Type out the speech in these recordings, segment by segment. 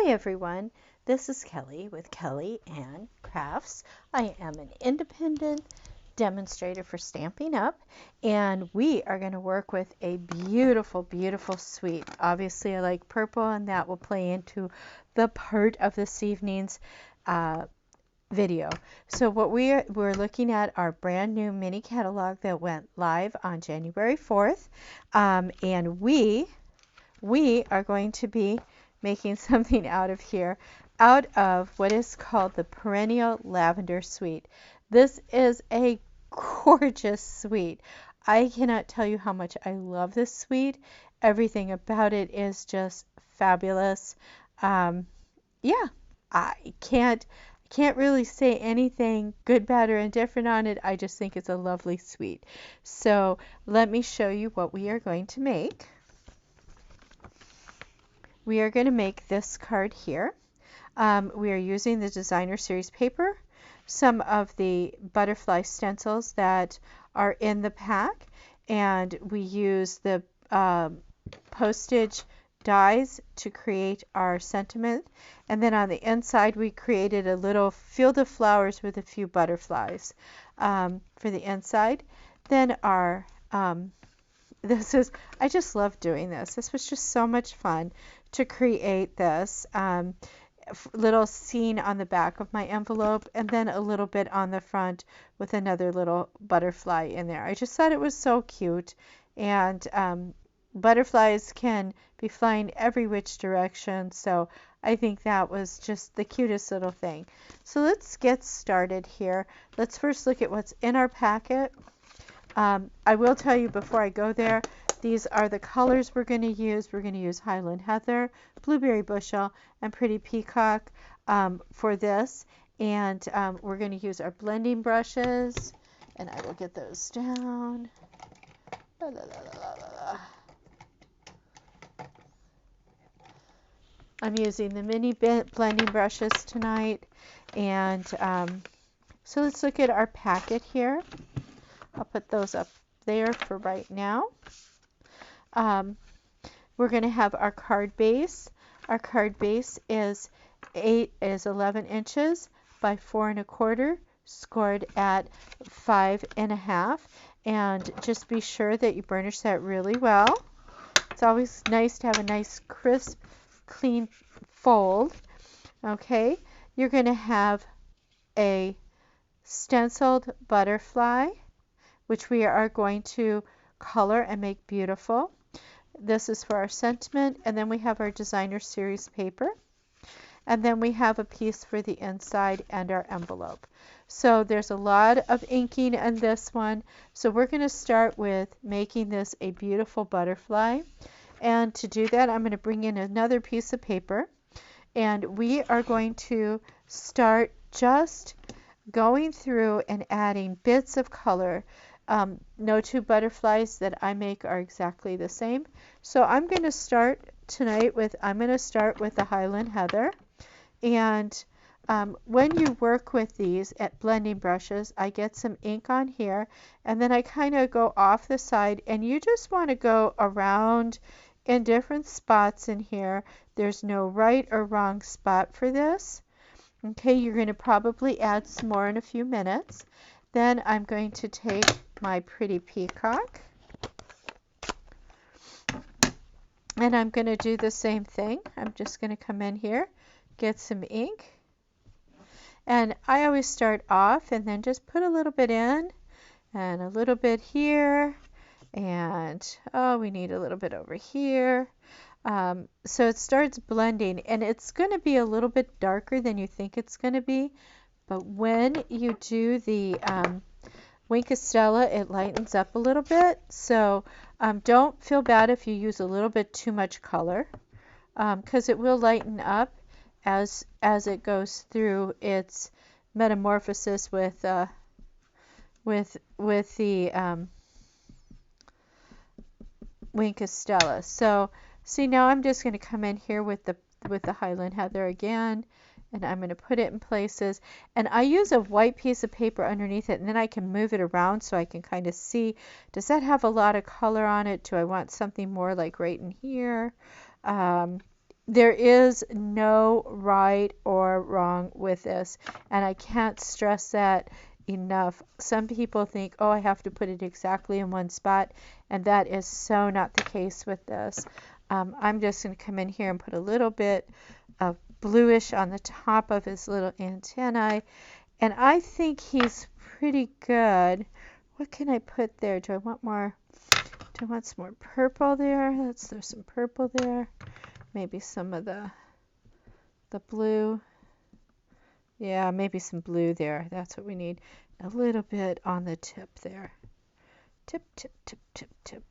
Hi everyone, this is Kelly with Kelly Ann Crafts. I am an independent demonstrator for Stampin' Up! And we are going to work with a beautiful, beautiful suite. Obviously I like purple and that will play into the part of this evening's video. So what we're looking at our brand new mini catalog that went live on January 4th. And we are going to be making something out of here, out of what is called the Perennial Lavender Suite. This is a gorgeous suite. I cannot tell you how much I love this suite. Everything about it is just fabulous. Yeah, I can't really say anything good, bad, or indifferent on it. I just think it's a lovely suite. So let me show you what we are going to make. We are going to make this card here. We are using the Designer Series paper, some of the butterfly stencils that are in the pack, and we use the postage dies to create our sentiment. And then on the inside we created a little field of flowers with a few butterflies for the inside. Then our I just love doing this. This was just so much fun to create this little scene on the back of my envelope, and then a little bit on the front with another little butterfly in there. I just thought it was so cute, and butterflies can be flying every which direction, so I think that was just the cutest little thing. So let's get started here. Let's first look at what's in our packet. I will tell you before I go there, these are the colors we're going to use. We're going to use Highland Heather, Blueberry Bushel, and Pretty Peacock for this. And we're going to use our blending brushes. And I will get those down. La, la, la, la, la. I'm using the mini blending brushes tonight. And so let's look at our packet here. I'll put those up there for right now. We're going to have our card base. Our card base is 11 inches by 4 1/4, scored at 5 1/2. And just be sure that you burnish that really well. It's always nice to have a nice, crisp, clean fold. Okay, you're going to have a stenciled butterfly, which we are going to color and make beautiful. This is for our sentiment, and then we have our Designer Series paper, and then we have a piece for the inside and our envelope. So there's a lot of inking in this one. So we're going to start with making this a beautiful butterfly, and to do that I'm going to bring in another piece of paper, and we are going to start just going through and adding bits of color. No two butterflies that I make are exactly the same. So I'm going to start tonight with the Highland Heather. And when you work with these at blending brushes, I get some ink on here, and then I kind of go off the side, and you just want to go around in different spots in here. There's no right or wrong spot for this. Okay, you're going to probably add some more in a few minutes. Then I'm going to take my Pretty Peacock, and I'm going to do the same thing. I'm just going to come in here, get some ink, and I always start off and then just put a little bit in and a little bit here, and we need a little bit over here. So it starts blending, and it's going to be a little bit darker than you think it's going to be, but when you do the Wink of Stella, it lightens up a little bit. So don't feel bad if you use a little bit too much color, because it will lighten up as it goes through its metamorphosis with the Wink of Stella. So see, now I'm just going to come in here with the Highland Heather again, and I'm going to put it in places, and I use a white piece of paper underneath it, and then I can move it around so I can kind of see, does that have a lot of color on it? Do I want something more like right in here? there is no right or wrong with this, and I can't stress that enough. Some people think, oh, I have to put it exactly in one spot, and that is so not the case with this. I'm just going to come in here and put a little bit of bluish on the top of his little antennae, and I think he's pretty good. What can I put there? Do I want some more purple there? Let's throw some purple there. Maybe some of the blue. Yeah, maybe some blue there. That's what we need. A little bit on the tip there. Tip, tip, tip, tip, tip.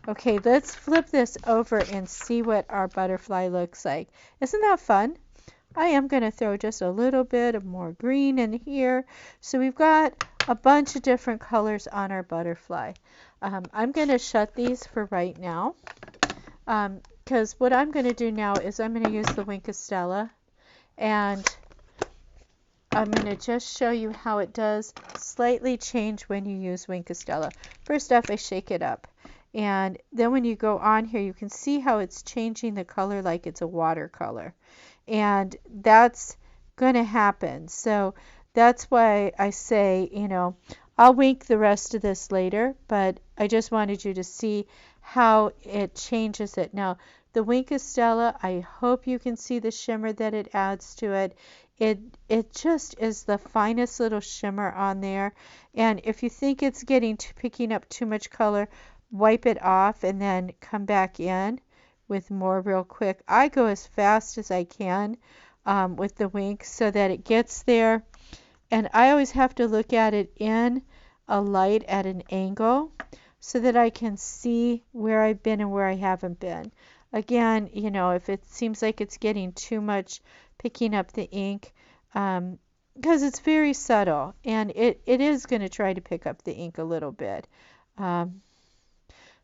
Okay, let's flip this over and see what our butterfly looks like. Isn't that fun? I am going to throw just a little bit of more green in here. So we've got a bunch of different colors on our butterfly. I'm going to shut these for right now. Because what I'm going to do now is I'm going to use the Wink of Stella, and I'm going to just show you how it does slightly change when you use Wink of Stella. First off, I shake it up, and then when you go on here, you can see how it's changing the color like it's a watercolor, and that's going to happen. So that's why I say, I'll wink the rest of this later, but I just wanted you to see how it changes it. Now, the Wink of Stella, I hope you can see the shimmer that it adds to it. It just is the finest little shimmer on there. And if you think it's picking up too much color, wipe it off and then come back in with more real quick. I go as fast as I can with the Wink so that it gets there. And I always have to look at it in a light at an angle so that I can see where I've been and where I haven't been. Again, if it seems like it's getting too much picking up the ink, because it's very subtle, and it is going to try to pick up the ink a little bit.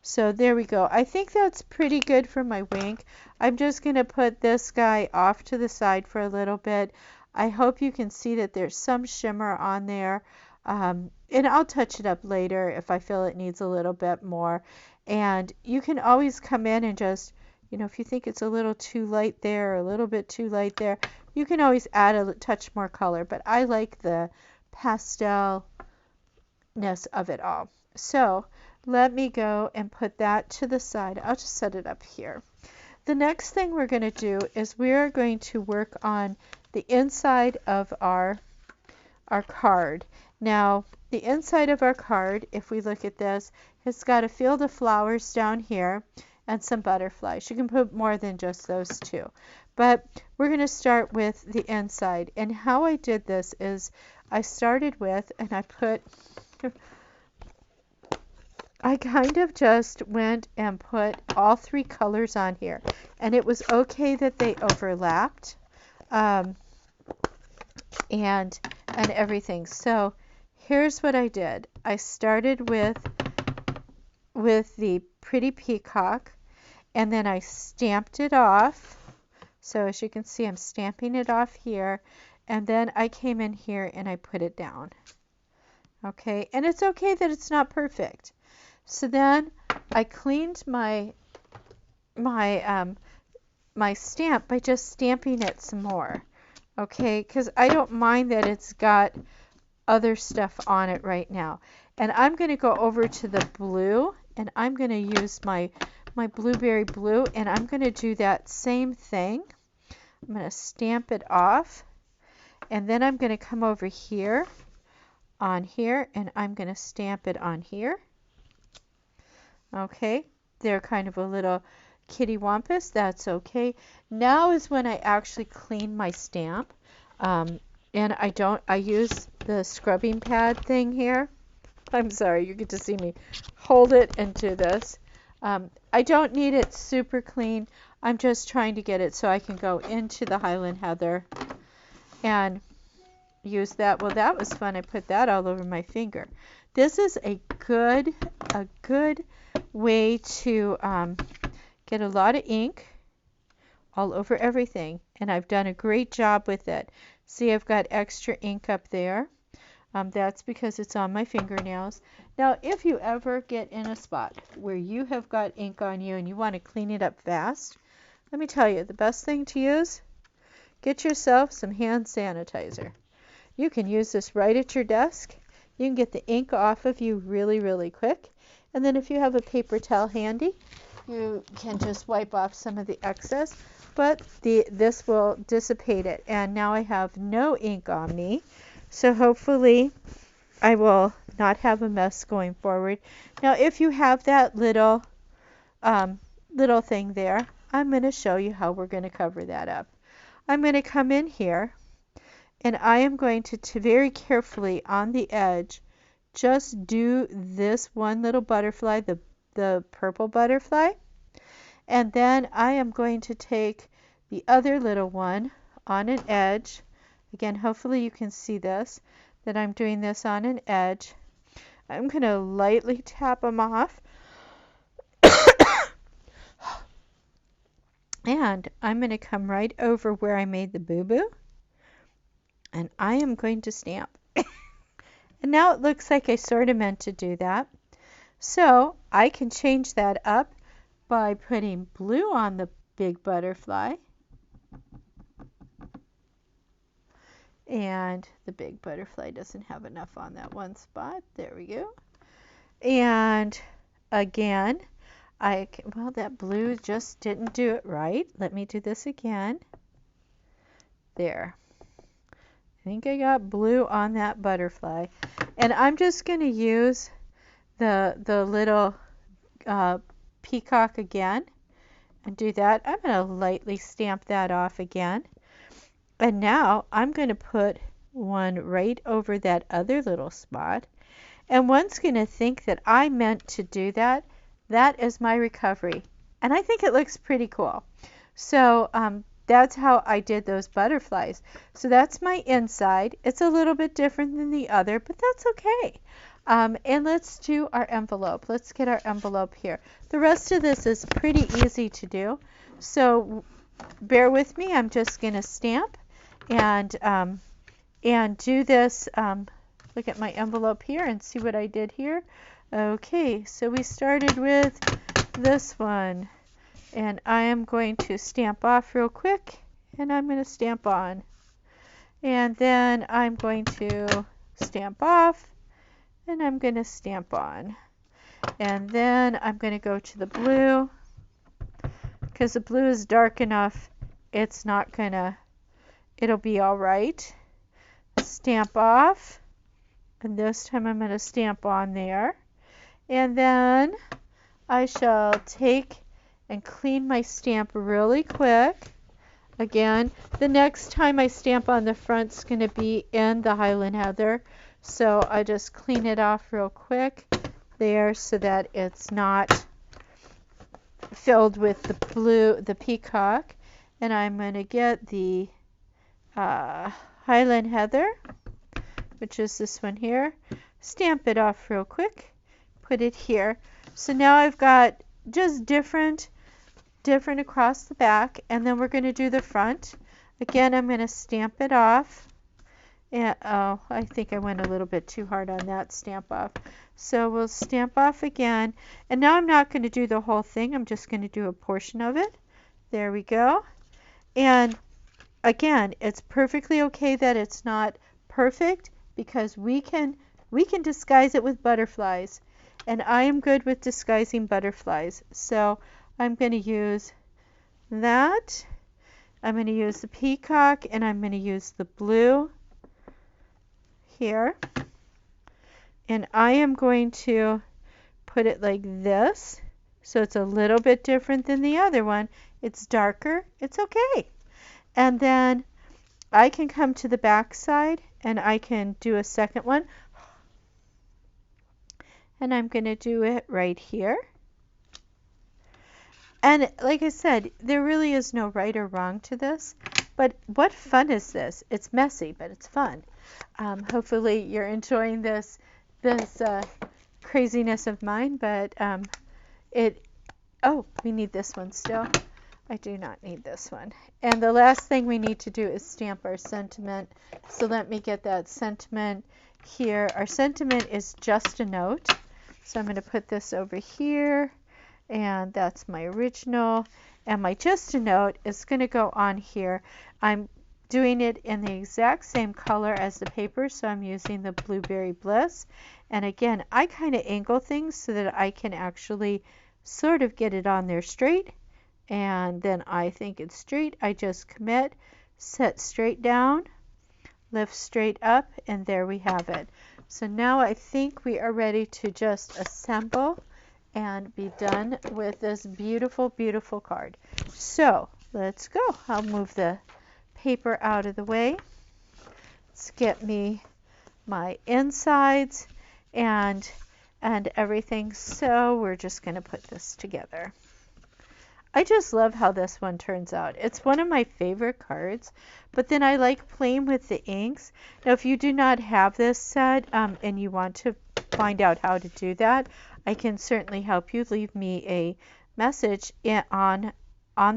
So there we go. I think that's pretty good for my Wink. I'm just going to put this guy off to the side for a little bit. I hope you can see that there's some shimmer on there. And I'll touch it up later if I feel it needs a little bit more. And you can always come in and just, if you think it's a little too light there or a little bit too light there, you can always add a touch more color. But I like the pastelness of it all. So let me go and put that to the side. I'll just set it up here. The next thing we're going to do is we're going to work on the inside of our card. Now, the inside of our card, if we look at this, has got a field of flowers down here and some butterflies. You can put more than just those two. But we're going to start with the inside. And how I did this is I started with, and I kind of just went and put all three colors on here. And it was okay that they overlapped and everything. So here's what I did. I started with the Pretty Peacock, and then I stamped it off. So as you can see, I'm stamping it off here, and then I came in here and I put it down. Okay, and it's okay that it's not perfect. So then I cleaned my stamp by just stamping it some more. Okay, because I don't mind that it's got other stuff on it right now. And I'm going to go over to the blue, and I'm going to use my blueberry blue, and I'm going to do that same thing. I'm going to stamp it off, and then I'm going to come over here on here, and I'm going to stamp it on here. Okay, they're kind of a little kitty wampus. That's okay. Now is when I actually clean my stamp. And I use the scrubbing pad thing here. I'm sorry, you get to see me hold it and do this. I don't need it super clean. I'm just trying to get it so I can go into the Highland Heather and use that. Well, that was fun. I put that all over my finger. This is a good way to get a lot of ink all over everything, and I've done a great job with it. See, I've got extra ink up there. That's because it's on my fingernails. Now, if you ever get in a spot where you have got ink on you and you want to clean it up fast, let me tell you, the best thing to use, get yourself some hand sanitizer. You can use this right at your desk. You can get the ink off of you really, really quick. And then if you have a paper towel handy, you can just wipe off some of the excess. But this will dissipate it. And now I have no ink on me. So hopefully I will not have a mess going forward. Now if you have that little thing there, I'm going to show you how we're going to cover that up. I'm going to come in here and I am going to very carefully on the edge just do this one little butterfly, the purple butterfly, and then I am going to take the other little one on an edge. Again, hopefully you can see this, that I'm doing this on an edge. I'm going to lightly tap them off. And I'm going to come right over where I made the boo-boo. And I am going to stamp. And now it looks like I sort of meant to do that. So I can change that up by putting blue on the big butterfly. And the big butterfly doesn't have enough on that one spot. There we go. And again, well, that blue just didn't do it right. Let me do this again. There. I think I got blue on that butterfly. And I'm just going to use the little peacock again and do that. I'm going to lightly stamp that off again. And now I'm going to put one right over that other little spot. And one's going to think that I meant to do that. That is my recovery. And I think it looks pretty cool. So that's how I did those butterflies. So that's my inside. It's a little bit different than the other, but that's okay. And let's do our envelope. Let's get our envelope here. The rest of this is pretty easy to do. So bear with me. I'm just going to stamp and do this. Look at my envelope here and see what I did here. Okay, so we started with this one. And I am going to stamp off real quick, and I'm going to stamp on. And then I'm going to stamp off, and I'm going to stamp on. And then I'm going to go to the blue, because the blue is dark enough, it'll be all right. Stamp off, and this time I'm going to stamp on there. And then I shall take and clean my stamp really quick. Again, the next time I stamp on the front is going to be in the Highland Heather. So I just clean it off real quick there so that it's not filled with the peacock. And I'm going to get the Highland Heather, which is this one here. Stamp it off real quick. Put it here. So now I've got just different across the back, and then we're going to do the front. Again, I'm going to stamp it off. And oh, I think I went a little bit too hard on that stamp off. So we'll stamp off again. And now I'm not going to do the whole thing. I'm just going to do a portion of it. There we go. And again, it's perfectly okay that it's not perfect, because we can disguise it with butterflies. And I am good with disguising butterflies. So I'm going to use that. I'm going to use the peacock, and I'm going to use the blue here. And I am going to put it like this. So it's a little bit different than the other one. It's darker. It's okay. And then I can come to the back side, and I can do a second one. And I'm going to do it right here. And like I said, there really is no right or wrong to this. But what fun is this? It's messy, but it's fun. Hopefully you're enjoying this craziness of mine. But we need this one still. I do not need this one. And the last thing we need to do is stamp our sentiment. So let me get that sentiment here. Our sentiment is just a note. So I'm going to put this over here. And that's my original. And my just a note is going to go on here. I'm doing it in the exact same color as the paper, so I'm using the Blueberry Bliss. And again, I kind of angle things so that I can actually sort of get it on there straight. And then I think it's straight. I just commit, set straight down, lift straight up, and there we have it. So now I think we are ready to just assemble and be done with this beautiful, beautiful card. So let's go. I'll move the paper out of the way. Let's get me my insides and everything. So we're just going to put this together. I just love how this one turns out. It's one of my favorite cards, but then I like playing with the inks. Now, if you do not have this set and you want to find out how to do that, I can certainly help you. Leave me a message on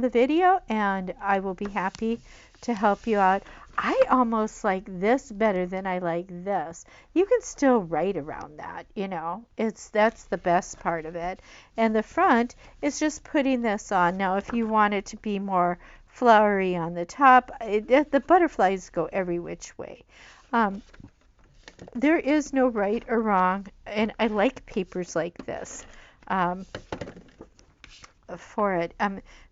the video, and I will be happy to help you out. I almost like this better than I like this. You can still write around that, you know. That's the best part of it. And the front is just putting this on. Now, if you want it to be more flowery on the top, the butterflies go every which way. There is no right or wrong, and I like papers like this for it.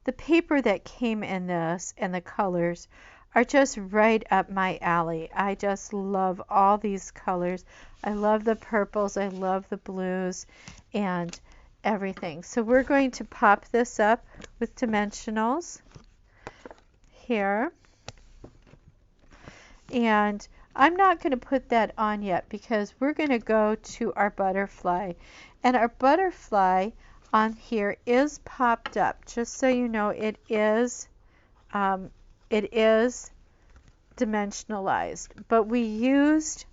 The paper that came in this and the colors are just right up my alley. I just love all these colors. I love the purples, I love the blues, and everything. So we're going to pop this up with dimensionals here. And I'm not going to put that on yet because we're going to go to our butterfly. And our butterfly on here is popped up. Just so you know, it is dimensionalized, but we used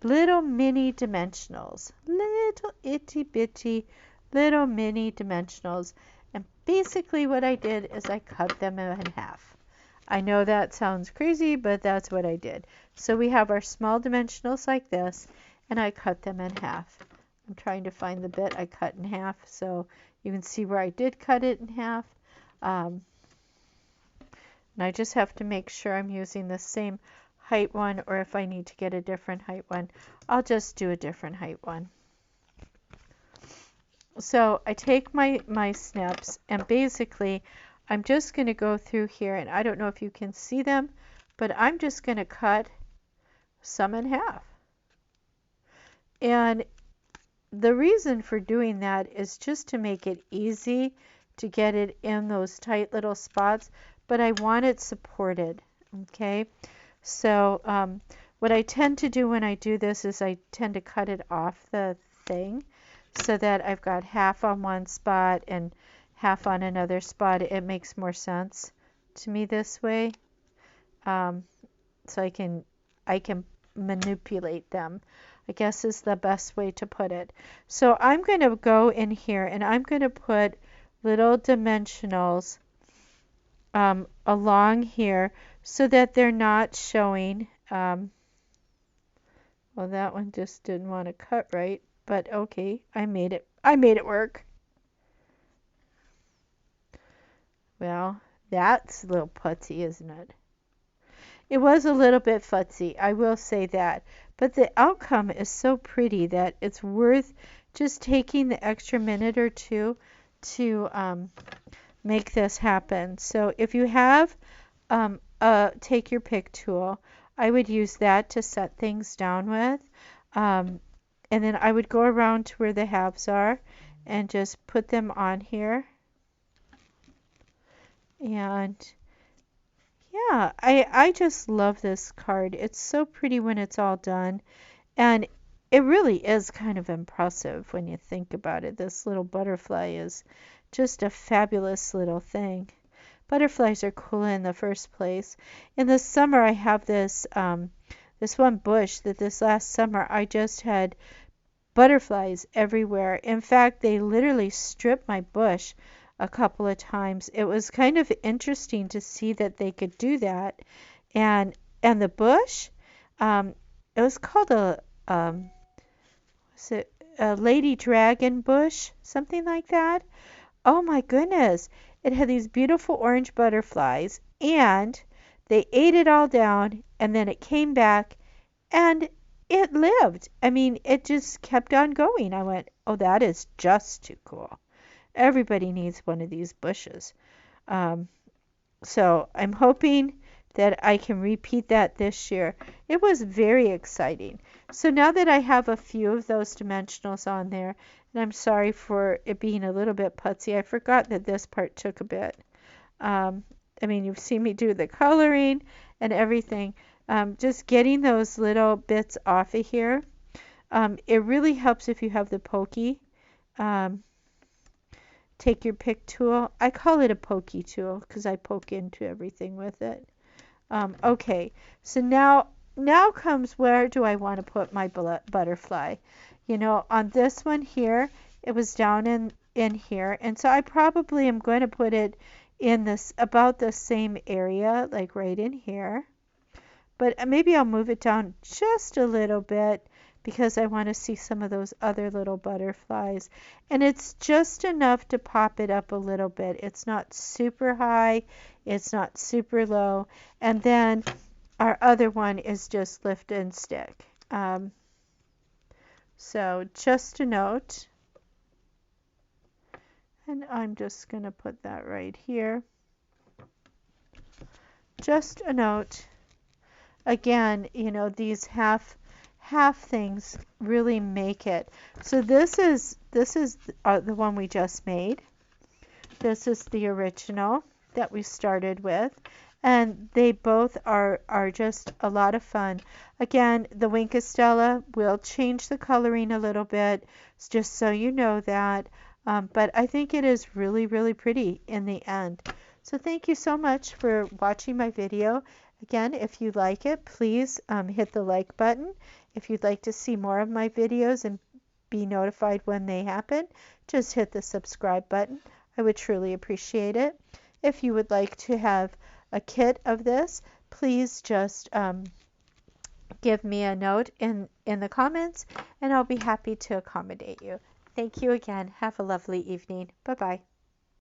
little mini dimensionals, little itty bitty little mini dimensionals, and basically what I did is I cut them in half. I know that sounds crazy, but that's what I did. So we have our small dimensionals like this, and I cut them in half. I'm trying to find the bit I cut in half so you can see where I did cut it in half. And I just have to make sure I'm using the same height one, or if I need to get a different height one, I'll just do a different height one. So I take my snips, and basically I'm just going to go through here, and I don't know if you can see them, but I'm just going to cut some in half. And the reason for doing that is just to make it easy to get it in those tight little spots, but I want it supported, okay? So what I tend to do when I do this is I tend to cut it off the thing so that I've got half on one spot and half on another spot. It makes more sense to me this way. So I can manipulate them, I guess is the best way to put it. So I'm going to go in here and I'm going to put little dimensionals along here so that they're not showing. Well, that one just didn't want to cut right, but okay, I made it work. Well, that's a little putty, isn't it? It was a little bit futzy, I will say that, but the outcome is so pretty that it's worth just taking the extra minute or two to make this happen. So if you have a take your pick tool, I would use that to set things down with, and then I would go around to where the halves are and just put them on here. And yeah, I just love this card. It's so pretty when it's all done, and it really is kind of impressive when you think about it. This little butterfly is just a fabulous little thing. Butterflies are cool in the first place. In the summer, I have this this one bush that this last summer I just had butterflies everywhere. In fact, they literally stripped my bush a couple of times. It was kind of interesting to see that they could do that. And the bush, it was called a lady dragon bush, something like that. Oh my goodness. it had these beautiful orange butterflies, and they ate it all down, and then it came back, and it lived. I mean, it just kept on going. I went, oh, that is just too cool. Everybody needs one of these bushes. Um, so I'm hoping that I can repeat that this year. It was very exciting. So now that I have a few of those dimensionals on there, and I'm sorry for it being a little bit putsy, I forgot that this part took a bit. I mean, you've seen me do the coloring and everything. Just getting those little bits off of here. It really helps if you have the pokey. Take your pick tool. I call it a pokey tool because I poke into everything with it. Okay, so now comes where do I want to put my butterfly. You know, on this one here, it was down in here, and so I probably am going to put it in this about the same area, like right in here. But maybe I'll move it down just a little bit because I want to see some of those other little butterflies. And it's just enough to pop it up a little bit. It's not super high, it's not super low. And then our other one is just lift and stick. So just a note. And I'm just going to put that right here. Just a note. Again, you know, these half things really make it. So this is the one we just made. This is the original that we started with, and they both are just a lot of fun. Again, the Wink of Stella will change the coloring a little bit, just so you know that. But I think it is really, really pretty in the end. So thank you so much for watching my video. Again, if you like it, please hit the like button. If you'd like to see more of my videos and be notified when they happen, just hit the subscribe button. I would truly appreciate it. If you would like to have a kit of this, please just give me a note in the comments, and I'll be happy to accommodate you. Thank you again. Have a lovely evening. Bye-bye.